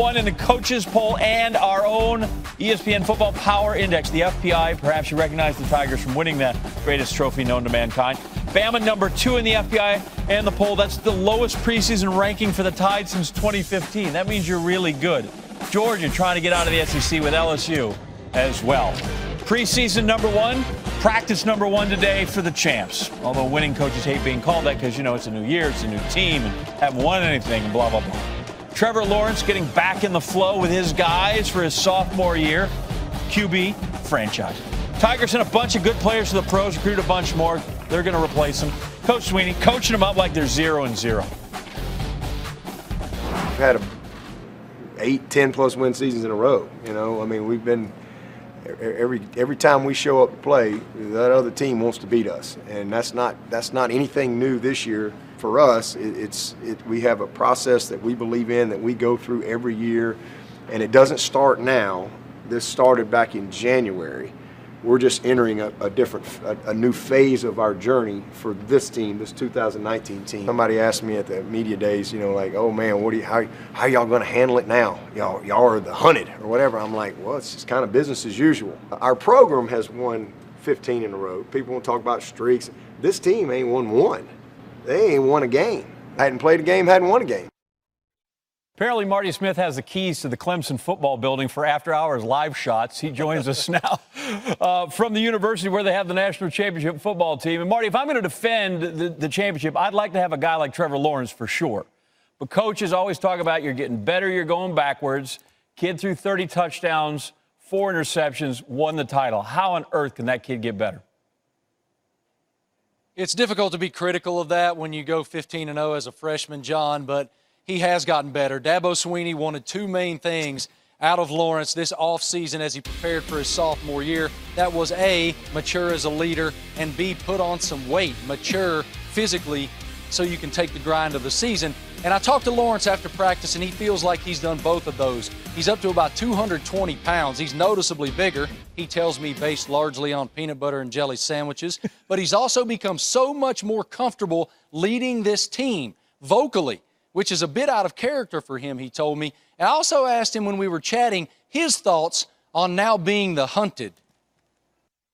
One in the coaches poll and our own ESPN Football Power Index, the FPI. Perhaps you recognize the Tigers from winning the greatest trophy known to mankind. Bama number 2 in the FPI and the poll. That's the lowest preseason ranking for the Tide since 2015. That means you're really good. Georgia trying to get out of the SEC with LSU as well. Preseason number 1, practice number 1 today for the champs. Although winning coaches hate being called that because, you know, it's a new year, it's a new team, and haven't won anything, and blah, blah, blah. Trevor Lawrence getting back in the flow with his guys for his sophomore year. QB franchise. Tigers sent a bunch of good players to the pros, recruited a bunch more. They're going to replace them. Coach Sweeney coaching them up like they're 0-0. We've had 8, 10+ win seasons in a row. You know, I mean, we've been every time we show up to play, that other team wants to beat us, and that's not anything new this year. For us, we have a process that we believe in, that we go through every year, and it doesn't start now. This started back in January. We're just entering a new phase of our journey for this team, this 2019 team. Somebody asked me at the media days, you know, like, oh man, how y'all going to handle it now? Y'all are the hunted or whatever. I'm like, well, it's just kind of business as usual. Our program has won 15 in a row. People want to talk about streaks. This team ain't won one. They ain't won a game. Hadn't played a game, hadn't won a game. Apparently, Marty Smith has the keys to the Clemson football building for after-hours live shots. He joins us now from the university where they have the national championship football team. And, Marty, if I'm going to defend the championship, I'd like to have a guy like Trevor Lawrence for sure. But coaches always talk about you're getting better, you're going backwards. Kid threw 30 touchdowns, 4 interceptions, won the title. How on earth can that kid get better? It's difficult to be critical of that when you go 15-0 as a freshman, John, but he has gotten better. Dabo Swinney wanted 2 main things out of Lawrence this offseason as he prepared for his sophomore year. That was A, mature as a leader, and B, put on some weight, mature physically so you can take the grind of the season. And I talked to Lawrence after practice, and he feels like he's done both of those. He's up to about 220 pounds. He's noticeably bigger, he tells me, based largely on peanut butter and jelly sandwiches. But he's also become so much more comfortable leading this team vocally, which is a bit out of character for him, he told me. And I also asked him when we were chatting his thoughts on now being the hunted.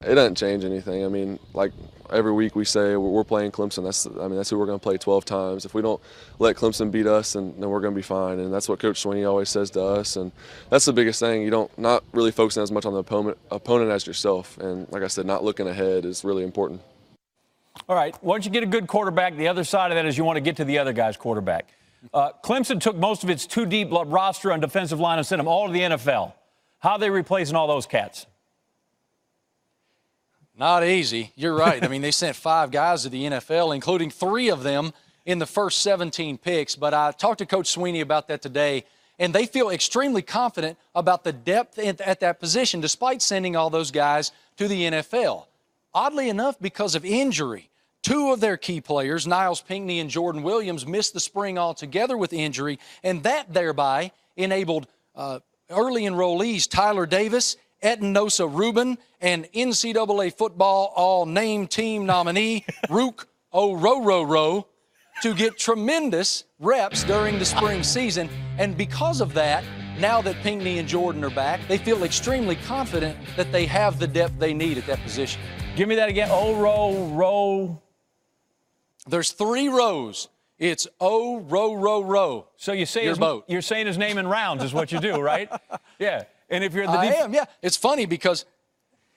It doesn't change anything. I mean, like every week we say we're playing Clemson. That's who we're going to play 12 times. If we don't let Clemson beat us, then we're going to be fine. And that's what Coach Sweeney always says to us. And that's the biggest thing. You don't not really focusing as much on the opponent as yourself. And like I said, not looking ahead is really important. All right. Once you get a good quarterback, the other side of that is you want to get to the other guy's quarterback. Clemson took most of its 2-deep roster on defensive line and sent them all to the NFL. How are they replacing all those cats? Not easy. You're right. I mean, they sent 5 guys to the NFL, including 3 of them in the first 17 picks. But I talked to Coach Sweeney about that today, and they feel extremely confident about the depth at that position, despite sending all those guys to the NFL. Oddly enough, because of injury, 2 of their key players, Niles Pinckney and Jordan Williams, missed the spring altogether with injury, and that thereby enabled early enrollees Tyler Davis, Etinosa Rubin, and NCAA football all-name team nominee Rook O'Rororo to get tremendous reps during the spring season. And because of that, now that Pinckney and Jordan are back, they feel extremely confident that they have the depth they need at that position. Give me that again. O'Rororo. There's 3 rows. It's O'Rororo. So you say you're saying his name in rounds is what you do, right? Yeah. And if you're the I am, yeah. It's funny because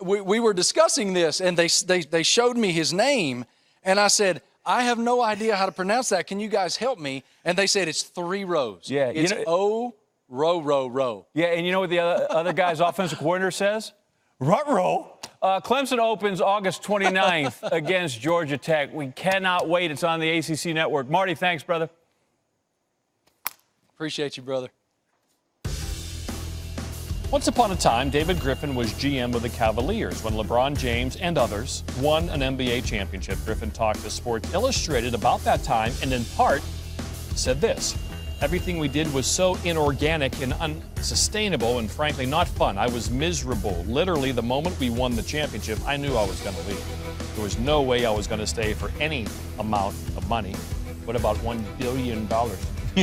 we were discussing this, and they showed me his name, and I said, I have no idea how to pronounce that. Can you guys help me? And they said it's 3 rows. Yeah. It's O-Ro-Ro-Ro. Yeah, and you know what the other guy's offensive coordinator says? Ruh-roh. Clemson opens August 29th against Georgia Tech. We cannot wait. It's on the ACC Network. Marty, thanks, brother. Appreciate you, brother. Once upon a time, David Griffin was GM of the Cavaliers when LeBron James and others won an NBA championship. Griffin talked to Sports Illustrated about that time and in part said this: everything we did was so inorganic and unsustainable and frankly not fun. I was miserable. Literally, the moment we won the championship, I knew I was going to leave. There was no way I was going to stay for any amount of money. What about $1 billion?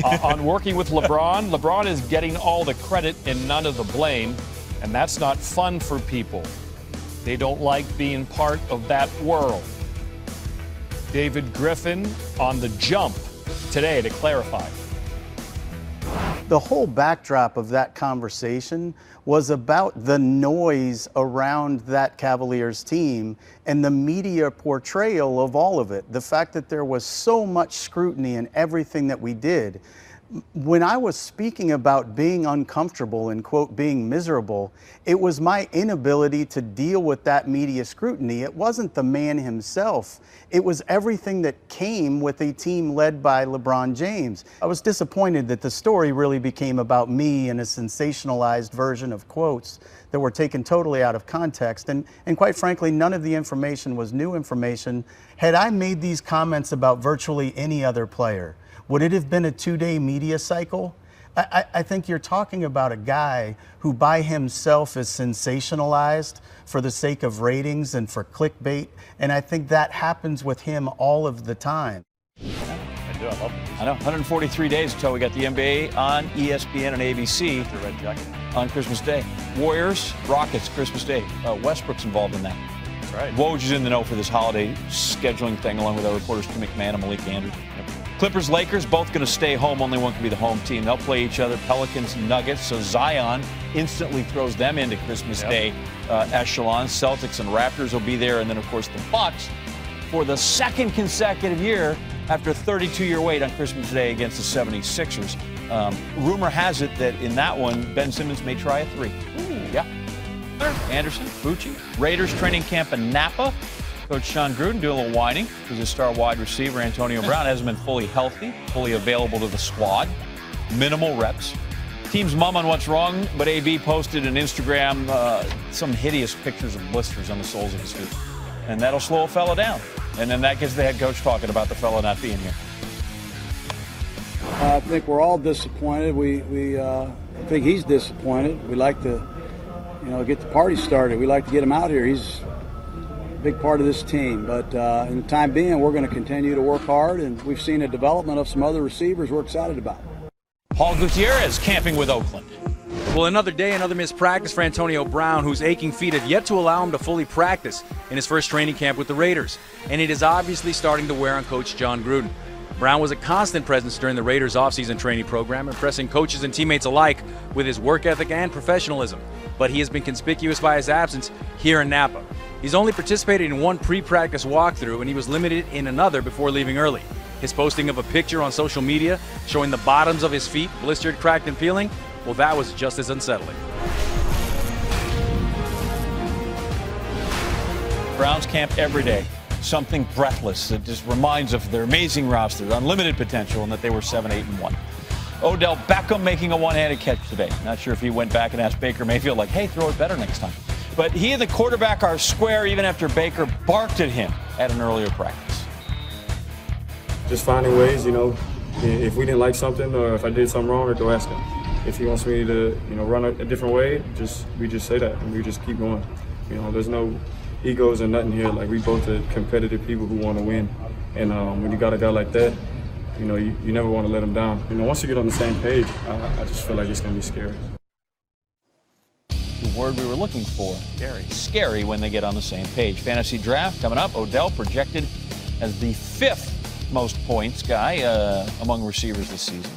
on working with LeBron. LeBron is getting all the credit and none of the blame, and that's not fun for people. They don't like being part of that world. David Griffin on the jump today to clarify. The whole backdrop of that conversation was about the noise around that Cavaliers team and the media portrayal of all of it. The fact that there was so much scrutiny in everything that we did. When I was speaking about being uncomfortable and, quote, being miserable, it was my inability to deal with that media scrutiny. It wasn't the man himself. It was everything that came with a team led by LeBron James. I was disappointed that the story really became about me and a sensationalized version of quotes that were taken totally out of context. And quite frankly, none of the information was new information. Had I made these comments about virtually any other player, would it have been a 2-day media cycle? I think you're talking about a guy who by himself is sensationalized for the sake of ratings and for clickbait, and I think that happens with him all of the time. I know, 143 days until we got the NBA on ESPN and ABC on Christmas Day. Warriors, Rockets, Christmas Day. Westbrook's involved in that. That's right. Woj is in the know for this holiday scheduling thing, along with our reporters Tim McMahon and Malik Andrews. Clippers, Lakers, both going to stay home. Only one can be the home team. They'll play each other. Pelicans, Nuggets. So Zion instantly throws them into Christmas Day echelon. Celtics and Raptors will be there. And then, of course, the Bucks for the second consecutive year after a 32-year wait on Christmas Day against the 76ers. Rumor has it that in that one, Ben Simmons may try a three. Yeah. Anderson, Bucci. Raiders training camp in Napa. Coach Sean Gruden doing a little whining because his star wide receiver, Antonio Brown, hasn't been fully healthy, fully available to the squad. Minimal reps. Team's mum on what's wrong, but AB posted on Instagram some hideous pictures of blisters on the soles of his feet. And that'll slow a fella down. And then that gets the head coach talking about the fella not being here. I think we're all disappointed. I think he's disappointed. We like to, get the party started. We like to get him out here. He's big part of this team, but in the time being, we're going to continue to work hard, and we've seen a development of some other receivers we're excited about. Paul Gutierrez camping with Oakland. Well, another day, another missed practice for Antonio Brown, whose aching feet have yet to allow him to fully practice in his first training camp with the Raiders, and it is obviously starting to wear on Coach John Gruden. Brown was a constant presence during the Raiders' offseason training program, impressing coaches and teammates alike with his work ethic and professionalism, but he has been conspicuous by his absence here in Napa. He's only participated in one pre-practice walkthrough, and he was limited in another before leaving early. His posting of a picture on social media showing the bottoms of his feet blistered, cracked, and peeling, well, that was just as unsettling. Browns camp every day. Something breathless that just reminds of their amazing roster, their unlimited potential, and that they were 7-8-1. Odell Beckham making a one-handed catch today. Not sure if he went back and asked Baker Mayfield, like, hey, throw it better next time. But he and the quarterback are square even after Baker barked at him at an earlier practice. Just finding ways, if we didn't like something or if I did something wrong, or go ask him. If he wants me to, run a different way, we just say that and we just keep going. There's no egos or nothing here. Like, we both are competitive people who want to win. And when you got a guy like that, you never want to let him down. Once you get on the same page, I just feel like it's going to be scary. The word we were looking for. Scary. Scary when they get on the same page. Fantasy draft coming up. Odell projected as the 5th most points guy among receivers this season.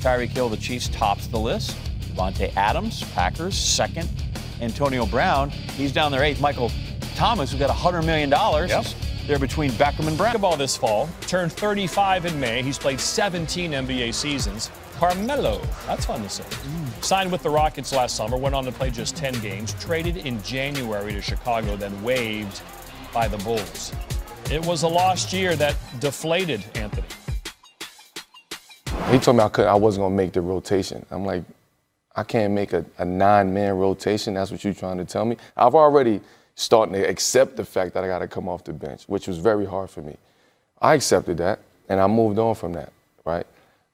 Tyreek Hill, the Chiefs, tops the list. Devontae Adams, Packers, 2nd. Antonio Brown, he's down there 8th. Michael Thomas, who's got $100 million. Yep. They're between Beckham and Brown. Basketball this fall, turned 35 in May. He's played 17 NBA seasons. Carmelo, that's fun to say. Signed with the Rockets last summer, went on to play just 10 games, traded in January to Chicago, then waived by the Bulls. It was a lost year that deflated Anthony. He told me I wasn't going to make the rotation. I'm like, I can't make a 9-man rotation. That's what you're trying to tell me? I've already started to accept the fact that I got to come off the bench, which was very hard for me. I accepted that, and I moved on from that, right?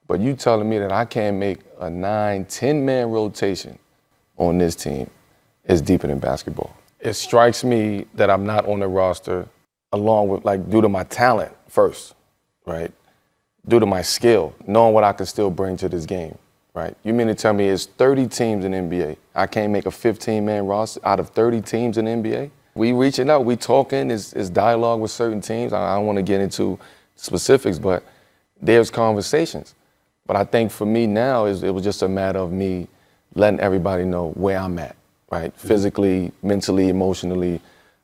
But you telling me that I can't make a 9-10-man rotation on this team is deeper than basketball. It strikes me that I'm not on the roster along with, due to my talent first, right? due to my skill, knowing what I can still bring to this game, right? You mean to tell me it's 30 teams in NBA? I can't make a 15-man roster out of 30 teams in NBA? We reaching out, we talking, is dialogue with certain teams. I don't want to get into specifics, but there's conversations. But I think for me now, it was just a matter of me letting everybody know where I'm at, right? Physically, mentally, emotionally,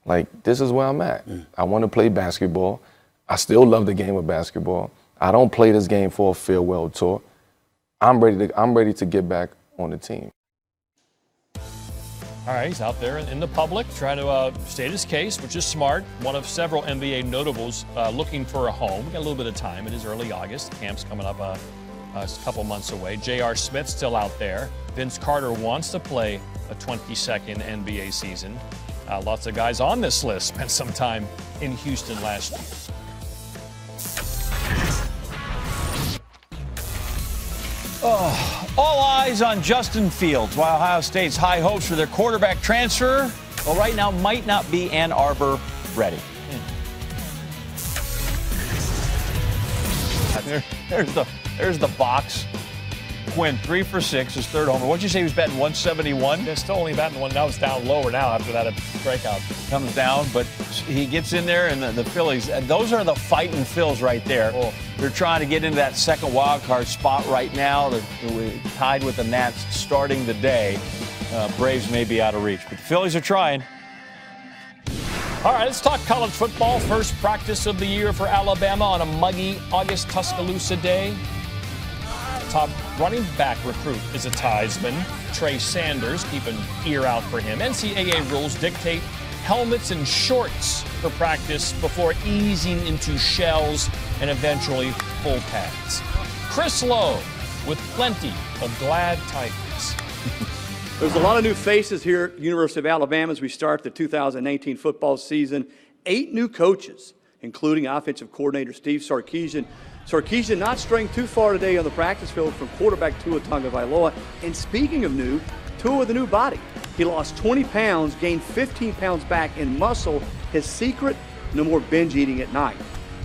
like, this is where I'm at. I want to play basketball. I still love the game of basketball. I don't play this game for a farewell tour. I'm ready to get back on the team. All right, he's out there in the public trying to state his case, which is smart. One of several NBA notables looking for a home. We got a little bit of time. It is early August. Camp's coming up a couple months away. J.R. Smith's still out there. Vince Carter wants to play a 22nd NBA season. Lots of guys on this list spent some time in Houston last year. All eyes on Justin Fields, while Ohio State's high hopes for their quarterback transfer, well, right now might not be Ann Arbor ready. There's the box. Quinn, 3 for 6, his third homer. What'd you say he was batting 171? They're still only batting one. Now it's down lower now after that breakout. Comes down, but he gets in there, and the Phillies, those are the fighting Phils right there. Oh. They're trying to get into that second wild card spot right now. They're tied with the Nats starting the day. Braves may be out of reach, but the Phillies are trying. All right, let's talk college football. First practice of the year for Alabama on a muggy August Tuscaloosa day. Top running back recruit is a Theismann. Trey Sanders, keep an ear out for him. NCAA rules dictate helmets and shorts for practice before easing into shells and eventually full pads. Chris Lowe with plenty of glad tidings. There's a lot of new faces here at University of Alabama as we start the 2018 football season. 8 new coaches, including offensive coordinator Steve Sarkisian. Sarkisian not straying too far today on the practice field from quarterback Tua Tagovailoa. And speaking of new, Tua with a new body. He lost 20 pounds, gained 15 pounds back in muscle. His secret, no more binge eating at night.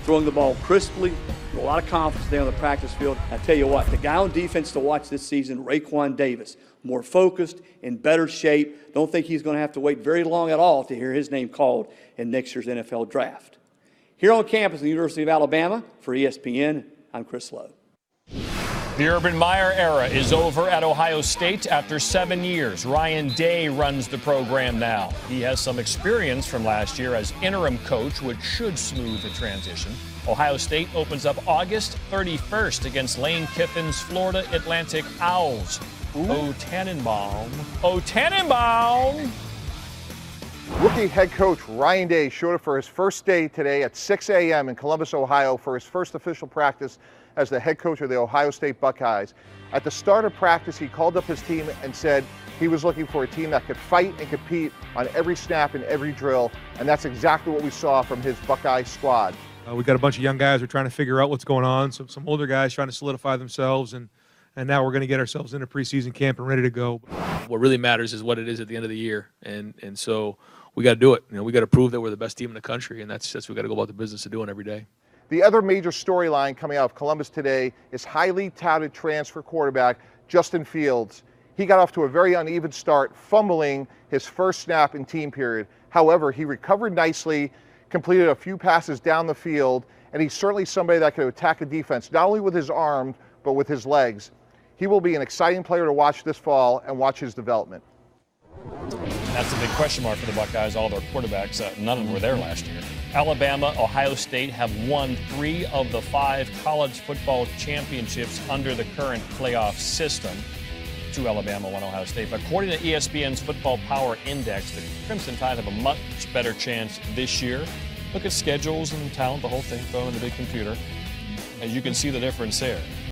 Throwing the ball crisply, with a lot of confidence there on the practice field. I tell you what, the guy on defense to watch this season, Raekwon Davis, more focused, in better shape. Don't think he's going to have to wait very long at all to hear his name called in next year's NFL draft. Here on campus at the University of Alabama, for ESPN, I'm Chris Lowe. The Urban Meyer era is over at Ohio State after 7 years. Ryan Day runs the program now. He has some experience from last year as interim coach, which should smooth the transition. Ohio State opens up August 31st against Lane Kiffin's Florida Atlantic Owls. Oh, Tannenbaum. Oh, Tannenbaum! Rookie head coach Ryan Day showed up for his first day today at 6 a.m. in Columbus, Ohio for his first official practice as the head coach of the Ohio State Buckeyes. At the start of practice, he called up his team and said he was looking for a team that could fight and compete on every snap and every drill, and that's exactly what we saw from his Buckeye squad. We got a bunch of young guys who are trying to figure out what's going on, some older guys trying to solidify themselves, and now we're going to get ourselves into preseason camp and ready to go. What really matters is what it is at the end of the year, and so we got to do it. We got to prove that we're the best team in the country, and that's what we got to go about the business of doing every day. The other major storyline coming out of Columbus today is highly touted transfer quarterback Justin Fields. He got off to a very uneven start, fumbling his first snap in team period. However, he recovered nicely, completed a few passes down the field, and he's certainly somebody that could attack a defense, not only with his arms, but with his legs. He will be an exciting player to watch this fall and watch his development. That's a big question mark for the Buckeyes. All their quarterbacks, none of them were there last year. Alabama, Ohio State have won 3 of the 5 college football championships under the current playoff system. 2 Alabama, 1 Ohio State. But according to ESPN's Football Power Index, the Crimson Tide have a much better chance this year. Look at schedules and talent, the whole thing, thrown in the big computer. And you can see the difference there.